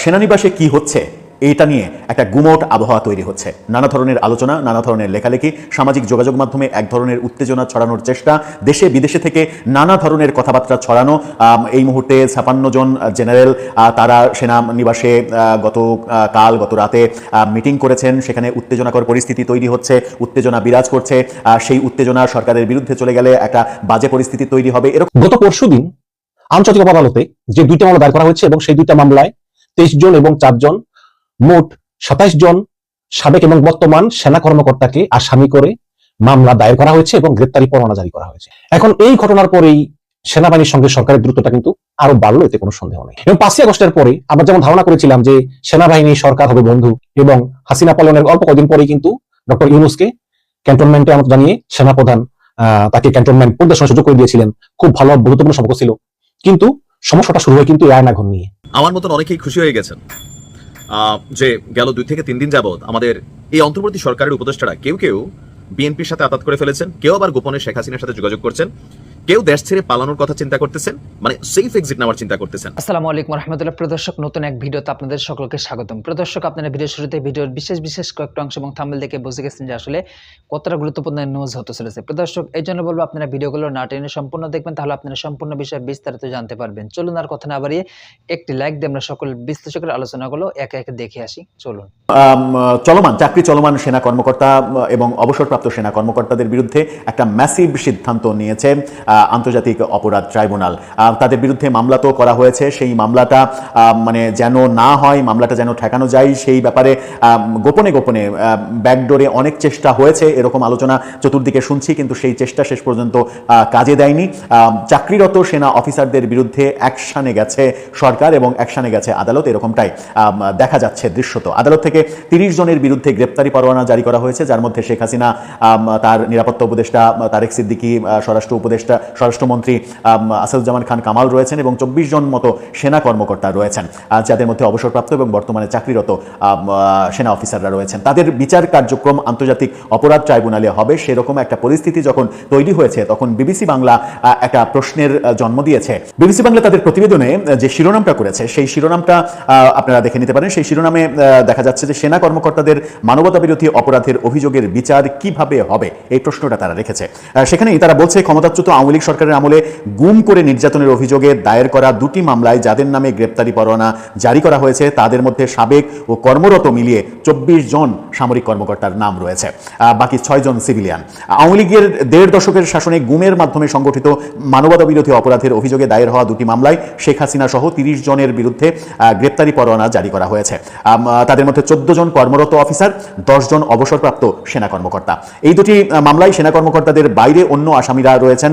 সেনানিবাসে কি হচ্ছে এটা নিয়ে একটা গুমোট আবহাওয়া তৈরি হচ্ছে। নানা ধরনের আলোচনা, নানা ধরনের লেখালেখি, সামাজিক যোগাযোগ মাধ্যমে এক ধরনের উত্তেজনা ছড়ানোর চেষ্টা, দেশে বিদেশে থেকে নানা ধরনের কথাবার্তা ছড়ানো। এই মুহূর্তে 56 জন জেনারেল তারা সেনানিবাসে গত রাতে মিটিং করেছেন। সেখানে উত্তেজনাকর পরিস্থিতি তৈরি হচ্ছে, উত্তেজনা বিরাজ করছে। সেই উত্তেজনা সরকারের বিরুদ্ধে চলে গেলে একটা বাজে পরিস্থিতি তৈরি হবে। গত পরশুদিন আন্তর্জাতিক আদালতে যে 2টা মামলা দায়ের করা হয়েছে এবং সেই 2টা মামলায় 23 জন এবং 4 জন মোট 27 জন সাবেক এবং বর্তমান সেনা কর্মকর্তাকে আসামি করে মামলা দায়ের করা হয়েছে এবং গ্রেপ্তারি পরোয়ানা জারি করা হয়েছে। এখন এই ঘটনার পরেই সেনাবাহিনীর সঙ্গে সরকারের দ্রুততা কিন্তু আরো বাড়লো, এতে কোনো সন্দেহ নেই। এবং 5ই আগস্টের পরে আমরা যেমন ধারণা করেছিলাম যে সেনাবাহিনী সরকার হবে বন্ধু, এবং হাসিনা পলায়নের অল্প কয়েকদিন পরেই কিন্তু ডক্টর ইউনূসকে ক্যান্টনমেন্টে আমন্ত্রণ জানিয়ে সেনাপ্রধান তাকে ক্যান্টনমেন্ট পরিদর্শনের সুযোগ করে দিয়েছিলেন। খুব ভালো গুরুত্বপূর্ণ সম্পর্ক ছিল, কিন্তু সমস্যাটা শুরু হয় কিন্তু এই আয়নাঘর নিয়ে। আমার মতন অনেকেই খুশি হয়ে গেছেন যে গেল 2 থেকে 3 দিন যাবৎ আমাদের এই অন্তর্বর্তী সরকারের উপদেষ্টারা কেউ বিএনপির সাথে আতাত করে ফেলেছেন, কেউ আবার গোপনে শেখ হাসিনার সাথে যোগাযোগ করছেন, কেউ দেশ ছেড়ে পালানোর কথা চিন্তা করতেছেন, মানে সেফ এক্সিট নেওয়ার চিন্তা করতেছেন। আসসালামু আলাইকুম রহমতুল্লাহ। প্রদর্শক, নতুন এক ভিডিওতে আপনাদের সকলকে স্বাগতম। প্রদর্শক, আপনারা ভিডিও শুরুতে ভিডিওর বিশেষ কয়েকটা অংশ এবং থাম্বনেল দেখে বুঝে গেছেন যে আসলে কতটা গুরুত্বপূর্ণ নিউজ হতে চলেছে। প্রদর্শক, এই জন্য বলবো আপনারা ভিডিওগুলো না টেনে সম্পূর্ণ দেখবেন, তাহলে আপনারা সম্পূর্ণ বিষয়ে বিস্তারিত জানতে পারবেন। চলুন আর কথা না বাড়িয়ে একটি লাইক দিয়ে আমরা সকল বিশ্লেষকের আলোচনাগুলো একে একে দেখে আসি। চলুন। চলমান সেনা কর্মকর্তা এবং অবসরপ্রাপ্ত সেনা কর্মকর্তাদের বিরুদ্ধে একটা ম্যাসিভ সিদ্ধান্ত নিয়েছে আন্তর্জাতিক অপরাধ ট্রাইব্যুনাল। তাদের বিরুদ্ধে মামলা তো করা হয়েছে, সেই মামলাটা মানে যেন না হয়, মামলাটা যেন ঠেকানো যায়, সেই ব্যাপারে গোপনে ব্যাকডোরে অনেক চেষ্টা হয়েছে, এরকম আলোচনা চতুর্দিকে শুনছি, কিন্তু সেই চেষ্টা শেষ পর্যন্ত কাজে দেয়নি। চাকরিরত সেনা অফিসারদের বিরুদ্ধে অ্যাকশনে গেছে সরকার এবং অ্যাকশনে গেছে আদালত, এরকমটাই দেখা যাচ্ছে দৃশ্যত। আদালত থেকে 30 জনের বিরুদ্ধে গ্রেপ্তারি পরোয়ানা জারি করা হয়েছে, যার মধ্যে শেখ হাসিনা, তার নিরাপত্তা উপদেষ্টা তারেক সিদ্দিকী, স্বরাষ্ট্রমন্ত্রী আসাদুজ্জামান খান কামাল রয়েছেন এবং 24 জন মতো সেনা কর্মকর্তা রয়েছেন, যাদের মধ্যে অবসরপ্রাপ্ত এবং বর্তমানে চাকরিরত সেনা অফিসাররা রয়েছেন। তাদের বিচার কার্যক্রম আন্তর্জাতিক অপরাধ ট্রাইব্যুনালে হবে, সেরকম একটা পরিস্থিতি যখন তৈরি হয়েছে তখন বিবিসি বাংলা একটা প্রশ্নের জন্ম দিয়েছে। বিবিসি বাংলা তাদের প্রতিবেদনে যে শিরোনামটা করেছে, সেই শিরোনামটা আপনারা দেখে নিতে পারেন। সেই শিরোনামে দেখা যাচ্ছে যে সেনা কর্মকর্তাদের মানবতা বিরোধী অপরাধের অভিযোগের বিচার কিভাবে হবে, এই প্রশ্নটা তারা রেখেছে। সেখানেই তারা বলছে, ক্ষমতাচ্যুত আওয়ামী লীগ সরকারের আমলে গুম করে নির্যাতনের অভিযোগে দায়ের করা 2টি মামলায় যাদের নামে গ্রেপ্তারি পরোয়ানা জারি করা হয়েছে, তাদের মধ্যে সাবেক ও কর্মরত মিলিয়ে 24 জন সামরিক কর্মকর্তার নাম রয়েছে, বাকি 6 জন সিভিলিয়ান। আওয়ামী লীগের 1.5 দশকের শাসনে গুমের মাধ্যমে সংগঠিত মানবতা বিরোধী অপরাধের অভিযোগে দায়ের হওয়া 2টি মামলায় শেখ হাসিনা সহ 30 জনের বিরুদ্ধে গ্রেপ্তারি পরোয়ানা জারি করা হয়েছে। তাদের মধ্যে 14 জন কর্মরত অফিসার, 10 জন অবসরপ্রাপ্ত সেনা কর্মকর্তা। এই 2টি মামলায় সেনা কর্মকর্তাদের বাইরে অন্য আসামিরা রয়েছেন,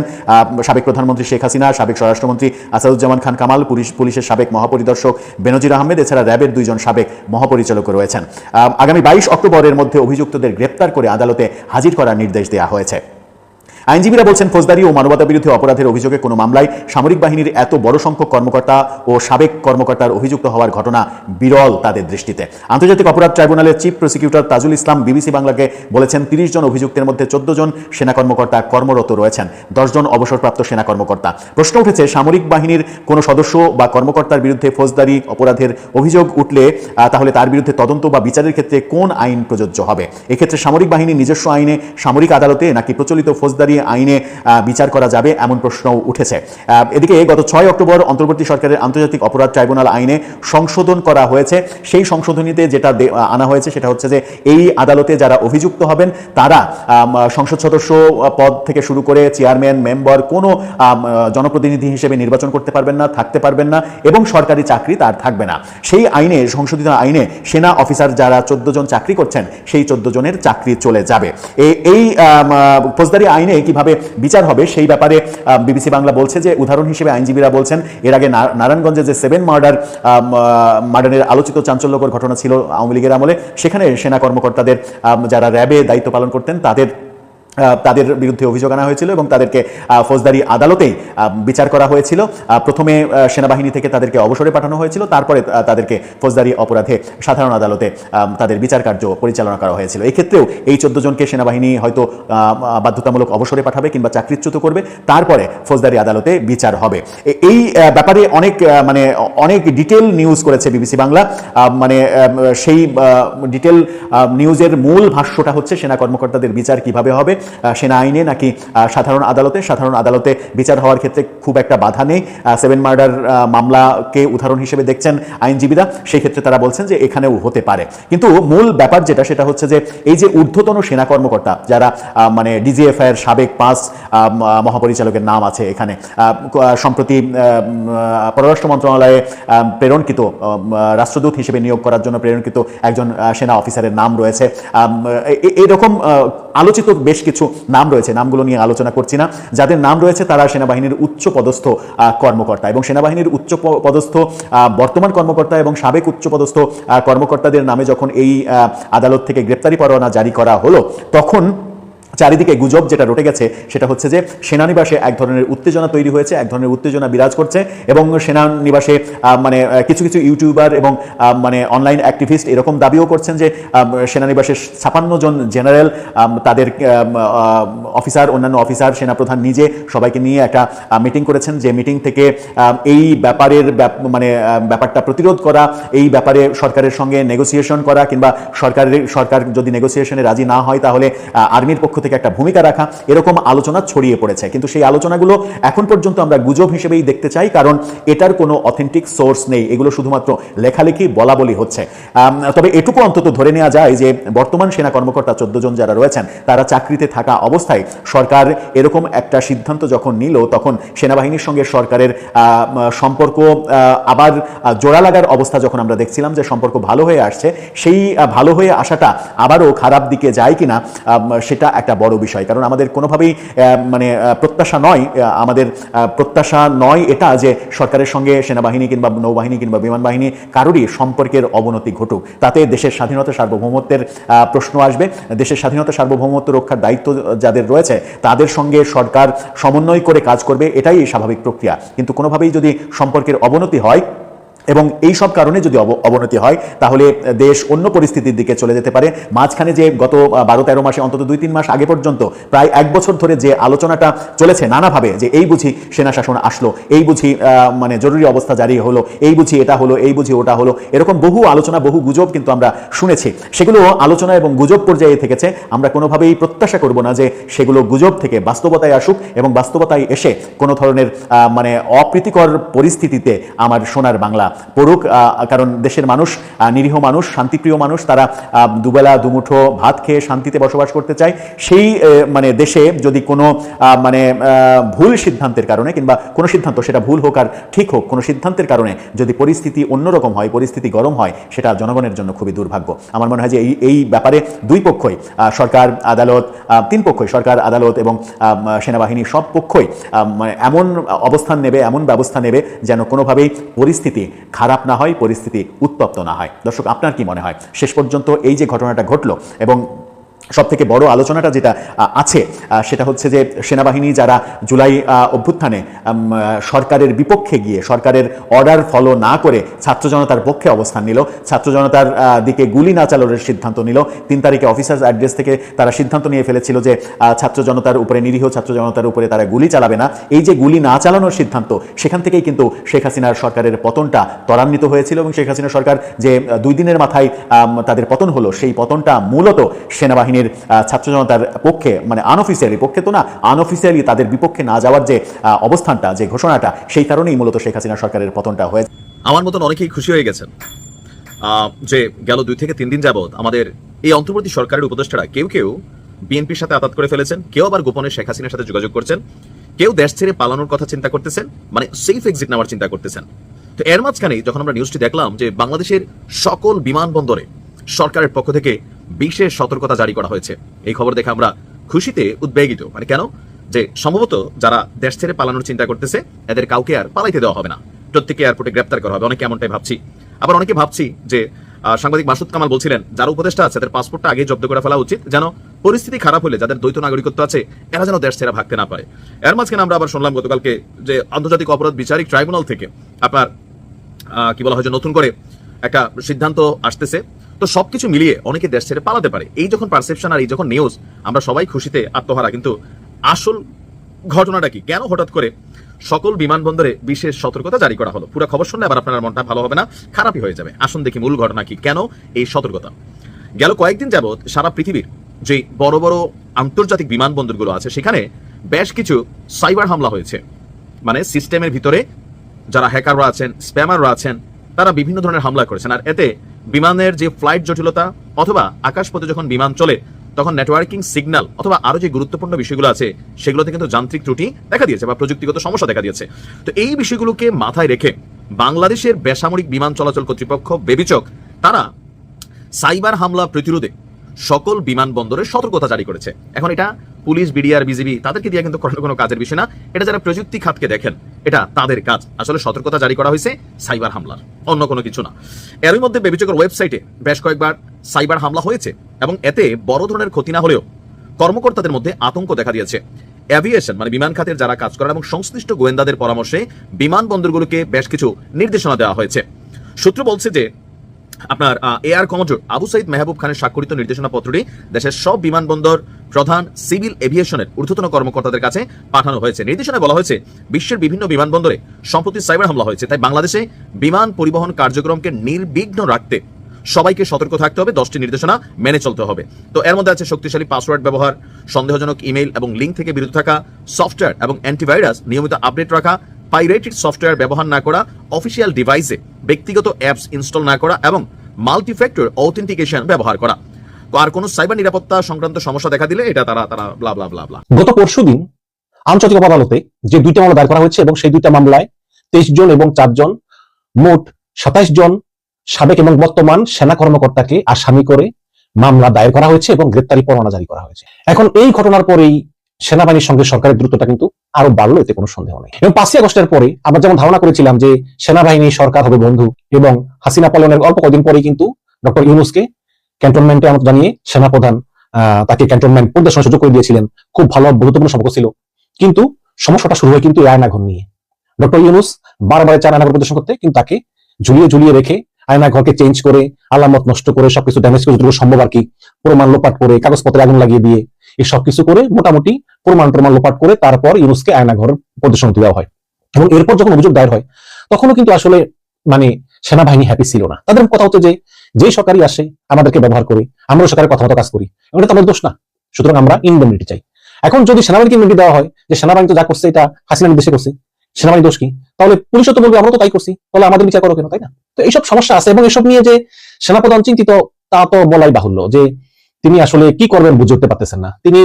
সাবেক প্রধানমন্ত্রী শেখ হাসিনা, সাবেক স্বরাষ্ট্রমন্ত্রী আসাদুজ্জামান খান কামাল, পুলিশের সাবেক মহাপরিদর্শক বেনজির আহমেদ, এছাড়া র্যাবের 2 জন সাবেক মহাপরিচালক রয়েছেন। আগামী 22 অক্টোবরের মধ্যে অভিযুক্তদের গ্রেপ্তার করে আদালতে হাজির করার নির্দেশ দেওয়া হয়েছে। আইনজীবীরা বলছেন, ফৌজদারি ও মানবতা বিরোধী অপরাধের অভিযোগে কোনো মামলায় সামরিক বাহিনীর এত বড় সংখ্যক কর্মকর্তা ও সাবেক কর্মকর্তার অভিযুক্ত হওয়ার ঘটনা বিরল তাদের দৃষ্টিতে। আন্তর্জাতিক অপরাধ ট্রাইব্যুনালের chief prosecutor Tajul Islam BBC বাংলাকে বলেছেন, 30 জন অভিযুক্তের মধ্যে 14 জন সেনা কর্মকর্তা কর্মরত রয়েছেন, 10 জন অবসরপ্রাপ্ত সেনা কর্মকর্তা। প্রশ্ন উঠেছে, সামরিক বাহিনীর কোনো সদস্য বা কর্মকর্তার বিরুদ্ধে ফৌজদারি অপরাধের অভিযোগ উঠলে তাহলে তার বিরুদ্ধে তদন্ত বা বিচারের ক্ষেত্রে কোন আইন প্রযোজ্য হবে? এক্ষেত্রে সামরিক বাহিনীর নিজস্ব আইনে, সামরিক আদালতে, নাকি প্রচলিত ফৌজদারি আইনে বিচার করা যাবে, এমন প্রশ্নও উঠেছে। এদিকে গত 6 অক্টোবর অন্তর্বর্তী সরকারের আন্তর্জাতিক অপরাধ ট্রাইব্যুনাল আইনে সংশোধন করা হয়েছে। সেই সংশোধনীতে যেটা আনা হয়েছে সেটা হচ্ছে যে এই আদালতে যারা অভিযুক্ত হবেন তারা সংসদ সদস্য পদ থেকে শুরু করে চেয়ারম্যান, মেম্বার, কোনো জনপ্রতিনিধি হিসেবে নির্বাচন করতে পারবেন না, থাকতে পারবেন না, এবং সরকারি চাকরি তার থাকবে না। সেই আইনে, সংশোধিত আইনে সেনা অফিসার যারা 14 জন চাকরি করছেন, সেই 14 জনের চাকরি চলে যাবে। এই ফৌজদারি আইনে কিভাবে বিচার হবে সেই ব্যাপারে বিবিসি বাংলা বলছে যে, উদাহরণ হিসেবে আইনজীবীরা বলছেন, এর আগে নারায়ণগঞ্জে যে 7 মার্ডারের আলোচিত চাঞ্চল্যকর ঘটনা ছিল আওয়ামী লীগের আমলে, সেখানে সেনা কর্মকর্তাদের যারা র্যাবে দায়িত্ব পালন করতেন তাদের তাদের বিরুদ্ধে অভিযোগ আনা হয়েছিল এবং তাদেরকে ফৌজদারি আদালতেই বিচার করা হয়েছিল। প্রথমে সেনাবাহিনী থেকে তাদেরকে অবসরে পাঠানো হয়েছিল, তারপরে তাদেরকে ফৌজদারি অপরাধে সাধারণ আদালতে তাদের বিচার কার্য পরিচালনা করা হয়েছিল। এই ক্ষেত্রেও এই 14 জনকে সেনাবাহিনী হয়তো বাধ্যতামূলক অবসরে পাঠাবে কিংবা চাকরিচ্যুত করবে, তারপরে ফৌজদারি আদালতে বিচার হবে। এই ব্যাপারে অনেক ডিটেল নিউজ করেছে বিবিসি বাংলা। সেই ডিটেল নিউজের মূল ভাষ্যটা হচ্ছে সেনা কর্মকর্তাদের বিচার কিভাবে হবে, সেনা আইনে নাকি সাধারণ আদালতে। সাধারণ আদালতে বিচার হওয়ার ক্ষেত্রে খুব একটা বাধা নেই। 7 মার্ডার মামলাকে উদাহরণ হিসেবে দেখছেন আইনজীবীরা, সেই ক্ষেত্রে তারা বলছেন যে এখানেও হতে পারে। কিন্তু মূল ব্যাপার সেটা হচ্ছে যে এই যে ঊর্ধ্বতন সেনা কর্মকর্তা যারা ডিজিএফআই এর সাবেক 5 মহাপরিচালকের নাম আছে এখানে, সম্প্রতি পররাষ্ট্র মন্ত্রণালয়ে প্রেরণকৃত রাষ্ট্রদূত হিসেবে নিয়োগ করার জন্য প্রেরণকৃত একজন সেনা অফিসারের নাম রয়েছে। এরকম আলোচিত বেশ কিছু নাম রয়েছে, নামগুলো নিয়ে আলোচনা করছি না। যাদের নাম রয়েছে তারা সেনাবাহিনীর উচ্চ পদস্থ কর্মকর্তা, এবং সেনাবাহিনীর উচ্চ পদস্থ বর্তমান কর্মকর্তা এবং সাবেক উচ্চ পদস্থ কর্মকর্তাদের নামে যখন এই আদালত থেকে গ্রেপ্তারি পরোয়ানা জারি করা হলো, তখন চারিদিকে গুজব যেটা রটে গেছে সেটা হচ্ছে যে সেনানিবাসে এক ধরনের উত্তেজনা তৈরি হয়েছে, এক ধরনের উত্তেজনা বিরাজ করছে, এবং সেনানিবাসে কিছু কিছু ইউটিউবার এবং অনলাইন অ্যাক্টিভিস্ট এরকম দাবিও করছেন যে সেনানিবাসের 56 জন জেনারেল, তাদের অফিসার, অন্যান্য অফিসার, সেনাপ্রধান নিজে সবাইকে নিয়ে একটা মিটিং করেছেন, যে মিটিং থেকে এই ব্যাপারটা প্রতিরোধ করা, এই ব্যাপারে সরকারের সঙ্গে নেগোসিয়েশন করা, কিংবা সরকার যদি নেগোসিয়েশনে রাজি না হয় তাহলে আর্মির পক্ষ থেকে একটা ভূমিকা রাখা, এরকম আলোচনা ছড়িয়ে পড়েছে। কিন্তু সেই আলোচনাগুলো এখন পর্যন্ত আমরা গুজব হিসেবেই দেখতে চাই, কারণ এটার কোনো অথেন্টিক সোর্স নেই, এগুলো শুধুমাত্র লেখালেখি বলা বলি হচ্ছে। তবে এটুকু অন্তত ধরে নেওয়া যায় যে বর্তমান সেনা কর্মকর্তা 14 জন যারা রয়েছেন তারা চাকরিতে থাকা অবস্থায় সরকার এরকম একটা সিদ্ধান্ত যখন নিল, তখন সেনাবাহিনীর সঙ্গে সরকারের সম্পর্ক আবার জোড়া লাগার অবস্থা যখন আমরা দেখছিলাম যে সম্পর্ক ভালো হয়ে আসছে, সেই ভালো হয়ে আসাটা আবারও খারাপ দিকে যায় কিনা সেটা একটা বড় বিষয়। কারণ আমাদের কোনোভাবেই প্রত্যাশা নয় এটা যে সরকারের সঙ্গে সেনাবাহিনী কিংবা নৌবাহিনী কিংবা বিমান বাহিনী কারোরই সম্পর্কের অবনতি ঘটুক। তাতে দেশের স্বাধীনতা সার্বভৌমত্বের প্রশ্ন আসবে। দেশের স্বাধীনতা সার্বভৌমত্ব রক্ষার দায়িত্ব যাদের রয়েছে তাদের সঙ্গে সরকার সমন্বয় করে কাজ করবে, এটাই স্বাভাবিক প্রক্রিয়া। কিন্তু কোনোভাবেই যদি সম্পর্কের অবনতি হয় এবং এই সব কারণে যদি অবনতি হয়, তাহলে দেশ অন্য পরিস্থিতির দিকে চলে যেতে পারে। মাঝখানে যে গত 12-13 মাসে, অন্তত 2-3 মাস আগে পর্যন্ত প্রায় 1 বছর ধরে যে আলোচনাটা চলেছে নানাভাবে, যে এই বুঝি সেনা শাসন আসলো, এই বুঝি জরুরি অবস্থা জারি হলো, এই বুঝি এটা হলো, এই বুঝি ওটা হলো, এরকম বহু আলোচনা, বহু গুজব কিন্তু আমরা শুনেছি। সেগুলো আলোচনা এবং গুজব পর্যায়ে থেকেছে। আমরা কোনোভাবেই প্রত্যাশা করব না যে সেগুলো গুজব থেকে বাস্তবতায় আসুক, এবং বাস্তবতায় এসে কোনো ধরনের অপ্রীতিকর পরিস্থিতিতে আমার সোনার বাংলা পড়ুক। কারণ দেশের মানুষ, নিরীহ মানুষ, শান্তিপ্রিয় মানুষ, তারা দুবেলা দুমুঠো ভাত খেয়ে শান্তিতে বসবাস করতে চায়। সেই দেশে যদি কোনো ভুল সিদ্ধান্তের কারণে, কিংবা কোনো সিদ্ধান্ত সেটা ভুল হোক আর ঠিক হোক, কোনো সিদ্ধান্তের কারণে যদি পরিস্থিতি অন্যরকম হয়, পরিস্থিতি গরম হয়, সেটা জনগণের জন্য খুবই দুর্ভাগ্য। আমার মনে হয় যে এই ব্যাপারে দুই পক্ষই, সরকার আদালত, 3 পক্ষই, সরকার আদালত এবং সেনাবাহিনী, সব পক্ষই এমন অবস্থান নেবে, এমন ব্যবস্থা নেবে যেন কোনোভাবেই পরিস্থিতি খারাপ না হয়, পরিস্থিতি উত্তপ্ত না হয়। দর্শক, আপনার কি মনে হয় শেষ পর্যন্ত এই যে ঘটনাটা ঘটলো, এবং সবথেকে বড় আলোচনাটা যেটা আছে সেটা হচ্ছে যে সেনাবাহিনী যারা জুলাই অভ্যুত্থানে সরকারের বিপক্ষে গিয়ে, সরকারের অর্ডার ফলো না করে ছাত্র জনতার পক্ষে অবস্থান নিল, ছাত্র জনতার দিকে গুলি না চালানোর সিদ্ধান্ত নিল। 3 তারিখে অফিসার্স অ্যাড্রেস থেকে তারা সিদ্ধান্ত নিয়ে ফেলেছিল যে ছাত্র জনতার উপরে, নিরীহ ছাত্র জনতার উপরে তারা গুলি চালাবে না। এই যে গুলি না চালানোর সিদ্ধান্ত, সেখান থেকেই কিন্তু শেখ হাসিনার সরকারের পতনটা ত্বরান্বিত হয়েছিল, এবং শেখ হাসিনা সরকার যে 2 দিনের মাথায় তাদের পতন হলো, সেই পতনটা মূলত সেনাবাহিনী ছাত্র জনতার পক্ষে, আনঅফিসিয়ালি পক্ষে তো না, আনঅফিসিয়ালি তাদের বিপক্ষে না যাওয়ার যে অবস্থানটা, যে ঘোষণাটা, সেই কারণেই মূলত শেখ হাসিনা সরকারের পতনটা হয়েছে। আমার মতন অনেকেই খুশি হয়ে গেছেন যে গেল 2 থেকে 3 দিন যাবত আমাদের এই অন্তর্বর্তী সরকারের উপদেষ্টারা কেউ কেউ বিএনপির সাথে আতাত করে ফেলেছেন, কেউ আবার গোপনে শেখ হাসিনার সাথে যোগাযোগ করছেন, কেউ দেশ ছেড়ে পালানোর কথা চিন্তা করতেছেন, সেফ এক্সিট নেওয়ার চিন্তা করতেছেন। তো এর মাঝখানেই যখন আমরা নিউজটি দেখলাম যে বাংলাদেশের সকল বিমানবন্দরে সরকারের পক্ষ থেকে বিশেষ সতর্কতা জারি করা হয়েছে, এই খবর দেখে আমরা খুশিতে উদ্বেগিত। কেন? যে সম্ভবত যারা দেশ ছেড়ে পালানোর চিন্তা করতেছে, এদের কাউকে আর পালাইতে দেওয়া হবে না, প্রত্যেককে এয়ারপোর্টে গ্রেপ্তার করা হবে। অনেকে এমনটাই ভাবছি। আবার অনেকে ভাবছি যে সাংবাদিক মাসুদ কামাল বলছিলেন যারা উপদেষ্টা আছে তাদের পাসপোর্টটা আগে জব্দ করে ফেলা উচিত, যেন পরিস্থিতি খারাপ হলে যাদের দ্বৈত নাগরিকত্ব আছে এরা যেন দেশ ছেড়ে ভাগতে না পারে। এর মাঝখানে আমরা আবার শুনলাম গতকালকে যে আন্তর্জাতিক অপরাধ বিচারিক ট্রাইব্যুনাল থেকে আপনার কি বলা হয় যে নতুন করে একটা সিদ্ধান্ত আসতেছে। তো সবকিছু মিলিয়ে অনেকে দেশ ছেড়ে পালাতে পারে। এই যখন পারসেপশন আর এই যখন নিউজ, আমরা সবাই খুশিতে আত্মহারা, কিন্তু আসল ঘটনাটা কি? কেন হঠাৎ করে সকল বিমানবন্দরে বিশেষ সতর্কতা জারি করা হলো? পুরো খবর শুনলে আবার আপনার মনটা ভালো হবে না, খারাপই হয়ে যাবে। আসুন দেখি মূল ঘটনা কি, কেন এই সতর্কতা। গেল কয়েকদিন যাবৎ সারা পৃথিবীর যে বড় বড় আন্তর্জাতিক বিমানবন্দরগুলো আছে সেখানে বেশ কিছু সাইবার হামলা হয়েছে। মানে সিস্টেমের ভিতরে যারা হ্যাকাররা আছেন, স্প্যামাররা আছেন, তারা বিভিন্ন ধরনের হামলা করেছেন। আর এতে বিমানের যে ফ্লাইট জটিলতা অথবা আকাশপথে যখন বিমান চলে তখন নেটওয়ার্কিং সিগন্যাল অথবা আরো যে গুরুত্বপূর্ণ বিষয়গুলো আছে সেগুলোতে কিন্তু যান্ত্রিক ত্রুটি দেখা দিয়েছে বা প্রযুক্তিগত সমস্যা দেখা দিয়েছে। তো এই বিষয়গুলোকে মাথায় রেখে বাংলাদেশের বেসামরিক বিমান চলাচল কর্তৃপক্ষ বেবিচক তারা সাইবার হামলা প্রতিরোধে সকল বিমানবন্দরে সতর্কতা জারি করেছে। এখন এটা পুলিশ, বিডিআর, বিজিবি তাদেরকে দিয়ে কিন্তু কোনো কাজের বিষয় না। এটা যারা প্রযুক্তি খাতকে দেখেন এটা তাদের কাজ। আসলে সতর্কতা জারি করা হয়েছে সাইবার হামলার, অন্য কোনো কিছু না। এরই মধ্যে বেবিচকের ওয়েবসাইটে বেশ কয়েকবার সাইবার হামলা হয়েছে এবং এতে বড় ধরনের ক্ষতি না হলেও কর্মকর্তাদের মধ্যে আতঙ্ক দেখা দিয়েছে। এভিয়েশন মানে বিমান খাতের যারা কাজ করেন এবং সংশ্লিষ্ট গোয়েন্দাদের পরামর্শে বিমানবন্দরগুলোকে বেশ কিছু নির্দেশনা দেওয়া হয়েছে। সূত্র বলছে যে আপনার এয়ার কমোডোর আবু সাইদ মেহবুব খানের স্বাক্ষরিত নির্দেশনা পত্রটি দেশের সব বিমানবন্দর প্রধান সিভিল এভিয়েশনের ঊর্ধ্বতন কর্মকর্তাদের কাছে পাঠানো হয়েছে। নির্দেশনায় বলা হয়েছে বিশ্বের বিভিন্ন বিমানবন্দরে সম্প্রতি সাইবার হামলা হয়েছে, তাই বাংলাদেশে বিমান পরিবহন কার্যক্রমকে নির্বিঘ্ন রাখতে সবাইকে সতর্ক থাকতে হবে, 10টি নির্দেশনা মেনে চলতে হবে। তো এর মধ্যে আছে শক্তিশালী পাসওয়ার্ড ব্যবহার, সন্দেহজনক ইমেইল এবং লিঙ্ক থেকে বিরত থাকা, সফটওয়্যার এবং অ্যান্টিভাইরাস নিয়মিত আপডেট রাখা, পাইরেটেড সফটওয়্যার ব্যবহার না করা, অফিসিয়াল ডিভাইসে ব্যক্তিগত অ্যাপস ইনস্টল না করা এবং মাল্টিফ্যাক্টর অথেন্টিকেশন ব্যবহার করা। আর কোনো সাইবার নিরাপত্তা সংক্রান্ত সমস্যা দেখা দিলে এটা তারা ব্লা ব্লা ব্লা ব্লা। গত পরশুদিন আন্তর্জাতিক আদালতে যে দুইটা মামলা দায়ের করা হয়েছে এবং সেই দুইটা মামলায় 23 জন এবং 4 জন মোট 27 জন সাবেক এবং বর্তমান সেনা কর্মকর্তাকে আসামি করে মামলা দায়ের করা হয়েছে এবং গ্রেপ্তারি পরোয়ানা জারি করা হয়েছে। এখন এই ঘটনার পরেই সেনাবাহিনীর সঙ্গে সরকারের দ্রুততা কিন্তু আরো বাড়লো, এতে কোনো সন্দেহ নেই। এবং 5ই আগস্টের পরে আমরা যেমন ধারণা করেছিলাম যে সেনাবাহিনী সরকার হবে বন্ধু এবং হাসিনা পলায়নের অল্প কয়েকদিন পরেই কিন্তু ডক্টর ইউনূসকে ক্যান্টনমেন্টে জানিয়ে সেনাপ্রধান তাকে ক্যান্টনমেন্ট পরিদর্শনের সুযোগ করে দিয়েছিলেন। খুব ভালো বন্ধুত্বপূর্ণ সম্পর্ক ছিল, কিন্তু সমস্যাটা শুরু হয় কিন্তু আয়নাঘর নিয়ে। ডক্টর ইউনূস বারবার চান আয়নাঘর পরিদর্শন করতে, কিন্তু তাকে ঝুলিয়ে রেখে আয়নাঘরকে চেঞ্জ করে, আলামত নষ্ট করে, সবকিছু ড্যামেজ করে, যতটুকু সম্ভব আর কি, প্রমাণ লোপাট করে, কাগজপত্রে আগুন লাগিয়ে দিয়ে এই সবকিছু করে মোটামুটি প্রমাণ লোপাট করে তারপর ইউনূসকে আয়নাঘর পরিদর্শন দেওয়া হয়। এবং এরপর যখন অভিযোগ দায়ের হয় তখনও কিন্তু আসলে মানে সেনাবাহিনী হ্যাপি ছিল না। তাদের কথা হতো যে সরকারই আসে আমাদেরকে ব্যবহার করে, আমরা সরকারের কথা মতো কাজ করি, এটা তো আমাদের দোষ না, সুতরাং আমরা ইনডেমনিটি চাই। এখন যদি সেনাবাহিনীকে ইনডেমনিটি দেওয়া হয় যে সেনাবাহিনী তো যা করছে এটা হাসিনা নির্দেশে করছে, সেনাবাহিনী দোষ কি? তাহলে পুলিশও তো বলবে আমরা তো তাই করছি, তাহলে আমাদের বিচার করো কেন, তাই না? তো এইসব সমস্যা আছে এবং এসব নিয়ে যে সেনাপ্রধান চিন্তিত তা তো বলাই বাহুল্য। যে তিনি আসলে কি করবেন বুঝে উঠতে পারতেছেন না। তিনি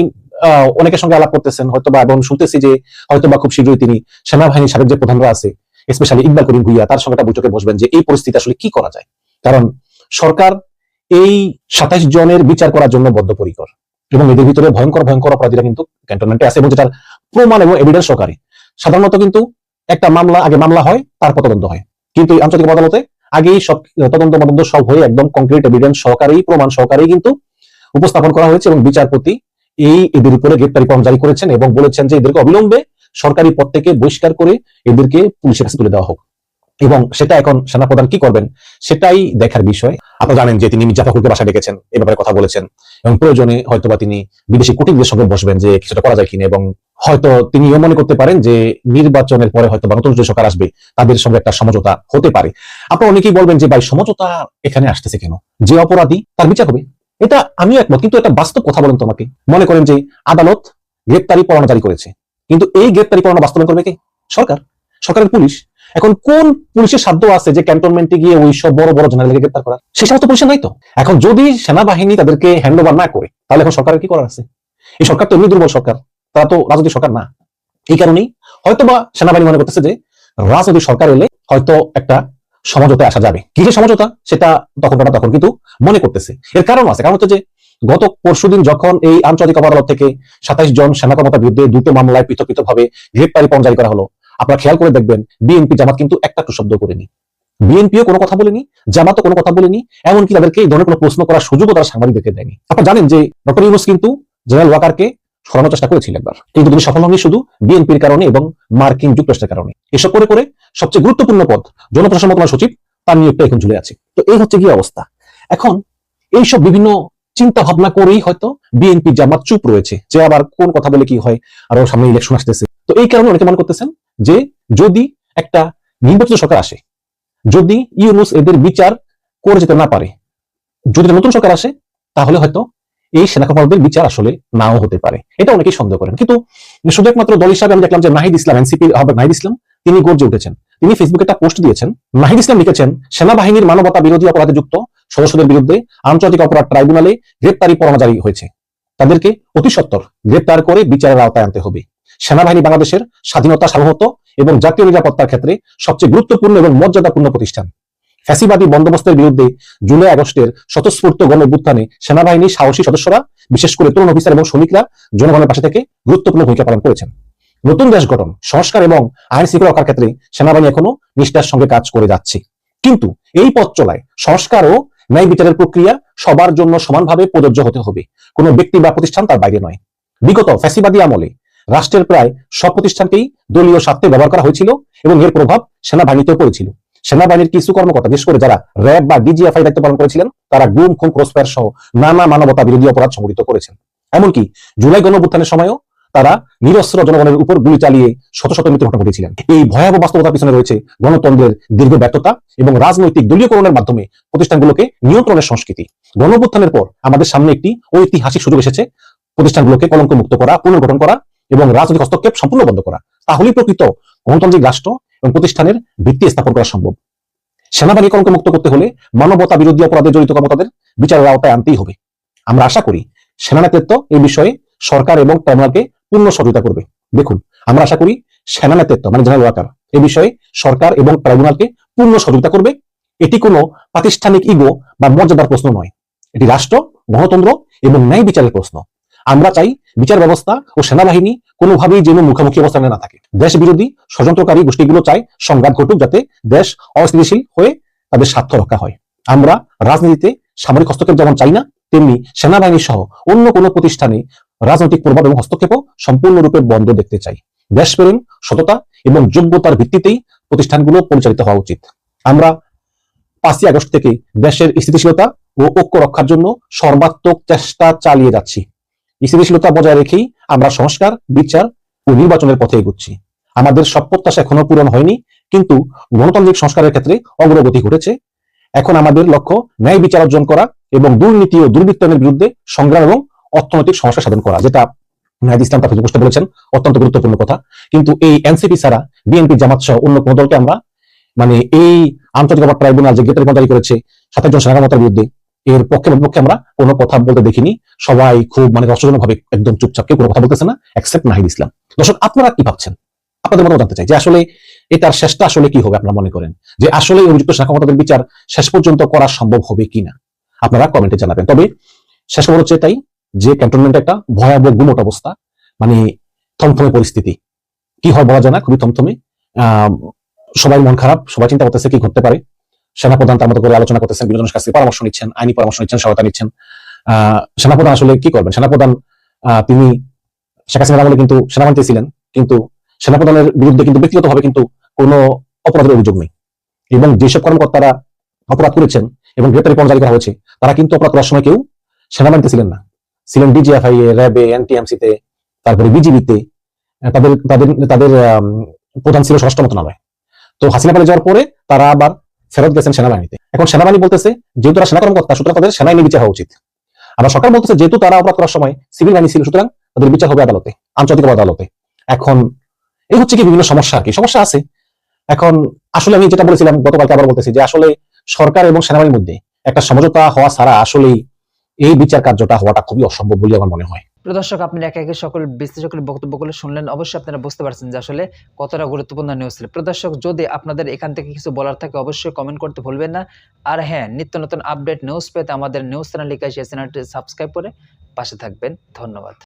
অনেকের সঙ্গে আলাপ করতেছেন হয়তোবা, এবং শুনতেছি যে হয়তোবা খুব শীঘ্রই তিনি সেনাবাহিনীর সাবেক যে প্রধানরা আছে, স্পেশালি ইকবাল করিম ভুইয়া, তার সঙ্গে একটা বৈঠকে বসবেন যে এই পরিস্থিতি আসলে কি করা যায়। কারণ সরকার এই 27 জনের বিচার করার জন্য বদ্ধপরিকর এবং এদের ভিতরে ভয়ঙ্কর অপরাধীরা কিন্তু ক্যান্টনমেন্টে আছে এবং যেটার প্রমাণ এবং এভিডেন্স সহকারে সাধারণত কিন্তু একটা আগে মামলা হয়, তারপর তদন্ত হয়, কিন্তু আন্তর্জাতিক আদালতে আগেই সব তদন্ত সব হয়ে একদম কংক্রিট এভিডেন্স সহকারেই, প্রমাণ সহকারেই কিন্তু উপস্থাপন করা হয়েছে এবং বিচারপতি এদের উপরে গ্রেপ্তারি পরোয়ানা জারি করেছেন এবং বলেছেন যে এদেরকে অবিলম্বে সরকারি পদ থেকে বহিষ্কার করে এদেরকে পুলিশের কাছে তুলে দেওয়া হোক। এবং সেটা এখন সেনাপ্রধান কি করবেন সেটাই দেখার বিষয়। আপনারা জানেন যে তিনি মির্জা ফখরুলকে বাসায় ডেকেছেন, এ ব্যাপারে কথা বলেছেন এবং প্রয়োজনে হয়তোবা তিনি বিদেশি কূটনীতিকদের সঙ্গে বসবেন যে কিছুটা করা যায় কিনা, এবং হয়তো তিনিও মনে করতে পারেন যে নির্বাচনের পরে হয়তো নতুন যে সরকার আসবে তাদের সঙ্গে একটা সমঝোতা হতে পারে। আপনারা অনেকেই বলবেন যে ভাই সমঝোতা এখানে আসতেছে কেন, যে অপরাধী তার বিচার হবে, এটা আমিও একমত, কিন্তু একটা বাস্তব কথা বলেন তোমাকে। মনে করেন যে আদালত গ্রেপ্তারি পরোয়ানা জারি করেছে, কিন্তু এই গ্রেপ্তারি পরোয়ানা বাস্তবায়ন করবে কে? সরকারের পুলিশ। এখন কোন পুলিশের সাধ্য আছে যে ক্যান্টনমেন্টে গিয়ে ওই সব বড় বড় জেনারেলকে গ্রেপ্তার করা? সেই সমস্ত পুলিশের নাই তো। এখন যদি সেনাবাহিনী তাদেরকে হ্যান্ড ওভার না করে তাহলে এখন সরকারের কি করার আছে? এই সরকার তো এমনি দুর্বল সরকার, তারা তো রাজনৈতিক সরকার না। এই কারণেই হয়তোবা সেনাবাহিনী মনে করতেছে যে রাজনৈতিক সরকার এলে হয়তো একটা সমঝোতায় আসা যাবে। কি যে সমঝোতা সেটা তখন কিন্তু মনে করতেছে। এর কারণ আছে, কারণ হচ্ছে যে গত পরশুদিন যখন এই আন্তর্জাতিক আদালত থেকে 27 জন সেনা কর্মকর্তার বিরুদ্ধে দুটো মামলায় পৃথকভাবে গ্রেপ্তারি পরোয়ানা জারি করা হলো, আপনারা খেয়াল করে দেখবেন বিএনপি জামাত কিন্তু একটা শব্দ করেনি, বিএনপিও কোনো কথা বলেনি, জামাতও কোনো কথা বলেনি, এমনকি তাদেরকে এই ধরনের কোনো প্রশ্ন করার সুযোগও তারা সাংবাদিকদেরকে দেয়নি। আপনারা জানেন যে ডক্টর ইউনূস কিন্তু জেনারেল ওয়াকারকে সরানোর চেষ্টা করেছিল একবার, কিন্তু তিনি সফল হননি শুধু বিএনপির কারণে এবং মার্কিন যুক্তরাষ্ট্রের কারণে। এসব করে করে সবচেয়ে গুরুত্বপূর্ণ পদ জনপ্রশাসন মন্ত্রণালয় সচিব, তার নিয়োগটা এখন ঝুলে আছে। তো এই হচ্ছে গিয়ে অবস্থা। এখন এইসব বিভিন্ন চিন্তা ভাবনা করেই হয়তো বিএনপি জামাত চুপ রয়েছে, যে আবার কোন কথা বলে কি হয়, আরো সামনে ইলেকশন আসতেছে। তো এই কারণে অনেকে মনে করতেছেন যে যদি একটা নির্বাচিত সরকার আসে, যদি ইউনূস এদের বিচার করে যেতে না পারে, যদি নতুন সরকার আসে, তাহলে হয়তো এই সেনা কমান্ডারদের বিচার আসলে নাও হতে পারে। এটা অনেকেই সন্দেহ করেন। কিন্তু শুধু একমাত্র দল হিসাবে আমি দেখলাম যে নাহিদ ইসলাম, এনসিপি নাহিদ ইসলাম, তিনি গর্জে উঠেছেন। তিনি ফেসবুকে একটা পোস্ট দিয়েছেন। নাহিদ ইসলাম লিখেছেন, সেনাবাহিনীর মানবতা বিরোধী অপরাধে যুক্ত সদস্যদের বিরুদ্ধে আন্তর্জাতিক অপরাধ ট্রাইব্যুনালে গ্রেপ্তারি পরোয়ানা জারি হয়েছে। তাদেরকে অতি সত্বর গ্রেপ্তার করে বিচারের আওতায় আনতে হবে। সেনাবাহিনী বাংলাদেশের স্বাধীনতা, সার্বভৌমত্ব এবং জাতীয় নিরাপত্তার ক্ষেত্রে সবচেয়ে গুরুত্বপূর্ণ এবং মর্যাদাপূর্ণ প্রতিষ্ঠান। ফ্যাসিবাদী বন্দোবস্তের বিরুদ্ধে জুলাই আগস্টের স্বতঃস্ফূর্ত গণ অভ্যুত্থানে সেনাবাহিনীর সাহসী সদস্যরা, বিশেষ করে তরুণ অফিসার এবং শ্রমিকরা জনগণের পাশে থেকে গুরুত্বপূর্ণ ভূমিকা পালন করেছেন। নতুন দেশ গঠন, সংস্কার এবং আইন শৃঙ্খলা রক্ষার ক্ষেত্রে সেনাবাহিনী এখনো নিষ্ঠার সঙ্গে কাজ করে যাচ্ছে। কিন্তু এই পথ চলায় সংস্কার ও ন্যায় বিচারের প্রক্রিয়া সবার জন্য সমানভাবে প্রযোজ্য হতে হবে। কোনো ব্যক্তি বা প্রতিষ্ঠান তার বাইরে নয়। বিগত ফ্যাসিবাদী আমলে রাষ্ট্রের প্রায় সব প্রতিষ্ঠানকেই দলীয় স্বার্থে ব্যবহার করা হয়েছিল এবং এর প্রভাব সেনাবাহিনীতেও পড়েছিল। সেনাবাহিনীর কিছু কর্মকর্তা, বিশেষ করে যারা র্যাব বা ডিজিএফআই দায়িত্ব পালন করেছিলেন, তারা গুম, খুন, ক্রসফায়ার সহ নানা মানবতা বিরোধী অপরাধ সংঘটিত করেছেন। এমনকি জুলাই গণ অভ্যুত্থানের সময়ও তারা নিরস্ত্র জনগণের উপর গুলি চালিয়ে শত শত মৃত্যুর ঘটনা ঘটিয়েছিলেন। এই ভয়াবহ বাস্তবতার পিছনে রয়েছে গণতন্ত্রের দীর্ঘ ব্যর্থতা এবং রাজনৈতিক দলীয়করণের মাধ্যমে প্রতিষ্ঠানগুলোকে নিয়ন্ত্রণের সংস্কৃতি। গণ অভ্যুত্থানের পর আমাদের সামনে একটি ঐতিহাসিক সুযোগ এসেছে প্রতিষ্ঠানগুলোকে কলঙ্ক মুক্ত করা, পুনর্গঠন করা এবং রাজনৈতিক হস্তক্ষেপ সম্পূর্ণ বন্ধ করা। তাহলেই প্রকৃত গণতান্ত্রিক রাষ্ট্র এবং প্রতিষ্ঠানের ভিত্তি স্থাপন করা সম্ভব। সেনাবাহিনী কলঙ্ক মুক্ত করতে হলে মানবতা বিরোধী অপরাধে জড়িত কর্মকর্তাদের বিচারের আওতায় আনতেই হবে। আমরা আশা করি সেনা নেতৃত্ব এই বিষয়ে সরকার এবং ট্রাইব্যুনালকে পূর্ণ সহযোগিতা করবে। দেখুন, আমরা আশা করি সেনা নেতৃত্ব মানে জেনারেল ওয়াকার এই বিষয়ে সরকার এবং ট্রাইব্যুনালকে পূর্ণ সহযোগিতা করবে। এটি কোনো প্রাতিষ্ঠানিক ইগো বা মর্যাদার প্রশ্ন নয়, এটি রাষ্ট্র, গণতন্ত্র এবং ন্যায় বিচারের প্রশ্ন। আমরা চাই বিচার ব্যবস্থা ও সেনাবাহিনী কোনোভাবেই যেন মুখোমুখি অবস্থানে না থাকে। দেশ বিরোধী ষড়যন্ত্রকারী গোষ্ঠীগুলো চায় সংঘাত ঘটুক, যাতে দেশ অস্থিতিশীল হয়ে তাদের স্বার্থ রক্ষা হয়। আমরা রাজনীতিতে সামরিক হস্তক্ষেপ যেমন চাই না, তেমনি সেনাবাহিনী সহ অন্য কোনো প্রতিষ্ঠানে রাজনৈতিক প্রভাব এবং হস্তক্ষেপও সম্পূর্ণরূপে বন্ধ দেখতে চাই। দেশপ্রেম, সততা এবং যোগ্যতার ভিত্তিতেই প্রতিষ্ঠানগুলো পরিচালিত হওয়া উচিত। আমরা 5ই আগস্ট থেকে দেশের স্থিতিশীলতা ও ঐক্য রক্ষার জন্য সর্বাত্মক চেষ্টা চালিয়ে যাচ্ছি। স্থিতিশীলতা বজায় রেখেই আমরা সংস্কার, বিচার ও নির্বাচনের পথে এগুচ্ছি। আমাদের সব প্রত্যাশা এখনো পূরণ হয়নি, কিন্তু গণতান্ত্রিক সংস্কারের ক্ষেত্রে অগ্রগতি ঘটেছে। এখন আমাদের লক্ষ্য ন্যায় বিচার অর্জন করা এবং দুর্নীতি ও দুর্বৃত্তায়নের বিরুদ্ধে সংগ্রাম এবং অর্থনৈতিক সংস্কার সাধন করা, যেটা নাহিদ ইসলাম তার পোস্টে বলেছেন, অত্যন্ত গুরুত্বপূর্ণ কথা। কিন্তু এই এনসিপি ছাড়া বিএনপি, জামাত সহ অন্য কোন দলকে আমরা এই আন্তর্জাতিক অপরাধ ট্রাইব্যুনাল যে গ্রেপ্তারি জারি করেছে 27 জন সেনা কর্মকর্তার বিরুদ্ধে, এর পক্ষে আমরা কোনো কথা বলতে দেখিনি। সবাই খুব রহস্যজনক ভাবে একদম চুপচাপ, কেউ কোনো কথা বলতেছে না, এক্সেপ্ট নাহিদ ইসলাম। দর্শক, আপনারা কি ভাবছেন? আপনাদের মতামত জানতে চাই যে আসলে এটার শেষটা আসলে কি হবে। আপনারা মনে করেন যে আসলে অভিযুক্ত সেনা কর্মকর্তাদের বিচার শেষ পর্যন্ত করা সম্ভব হবে কিনা? আপনারা কমেন্টে জানাবেন। তবে শেষ খবর হচ্ছে এটাই যে ক্যান্টনমেন্টে একটা ভয়াবহ গুমট অবস্থা, থমথমে পরিস্থিতি। কি হয় বলা যায় না, খুবই থমথমে। সবাই মন খারাপ, সবাই চিন্তা করতেছে কি ঘটতে পারে। সেনাপ্রধান তার মতো করে আলোচনা করতেছেন, বিভিন্ন জনের কাছে পরামর্শ নিচ্ছেন, আইনি পরামর্শ নিচ্ছেন, সহায়তা নিচ্ছেন। সেনাপ্রধান আসলে কি করবেন? সেনাপ্রধান তিনি শেখ হাসিনার আমলে কিন্তু সেনাবাহিনীতে ছিলেন, কিন্তু সেনাপ্রধানের বিরুদ্ধে কিন্তু ব্যক্তিগতভাবে কিন্তু কোনো অপরাধের অভিযোগ নেই। এবং যেসব কর্মকর্তারা অপরাধ করেছেন এবং গ্রেপ্তারি পরোয়ানা জারি করা হয়েছে, তারা কিন্তু অপরাধ করার সময় কেউ সেনাবাহিনীতে ছিলেন না, ছিলেন ডিজিএফআই এ, র্যাবে, এনটিএমসিতে, তারপরে বিজিবিতে। তাদের তাদের তাদের প্রধান ছিল স্বরাষ্ট্র মন্ত্রণালয়। তো হাসিনা পালিয়ে যাওয়ার পরে তারা আবার ফেরত গেছেন সেনাবাহিনীতে। এখন সেনাবাহিনী বলতেছে যেহেতু তারা সেনা কর্মকর্তা, সুতরাং তাদের সেনাবাহিনী বিচার হওয়া উচিত। আবার সরকার বলতেছে যেহেতু তারা অপরাধ করার সময় সিভিল বাহিনী ছিল, সুতরাং তাদের বিচার হবে আদালতে, আন্তর্জাতিক আদালতে। এখন এই হচ্ছে কি বিভিন্ন সমস্যা, কি সমস্যা আছে। এখন আসলে আমি যেটা বলেছিলাম গতকালকে আবার বলতেছি যে আসলে সরকার এবং সেনাবাহিনীর মধ্যে একটা সমঝোতা হওয়া ছাড়া আসলেই এই বিচার কার্যটা হওয়াটা খুবই অসম্ভব বলে আমার মনে হয়। প্রিয় দর্শক, আপনারা একে একে সকল বিশ্লেষকের বক্তব্যগুলো শুনলেন। অবশ্যই আপনারা বুঝতে পারছেন যে আসলে কতটা গুরুত্বপূর্ণ নিউজ ছিল। প্রিয় দর্শক, যদি আপনাদের এখান থেকে কিছু বলার থাকে অবশ্যই কমেন্ট করতে ভুলবেন না। আর হ্যাঁ, নিত্য নতুন আপডেট নিউজ পেতে আমাদের নিউজ চ্যানেল লিখে চ্যানেলটি সাবস্ক্রাইব করে পাশে থাকবেন। ধন্যবাদ।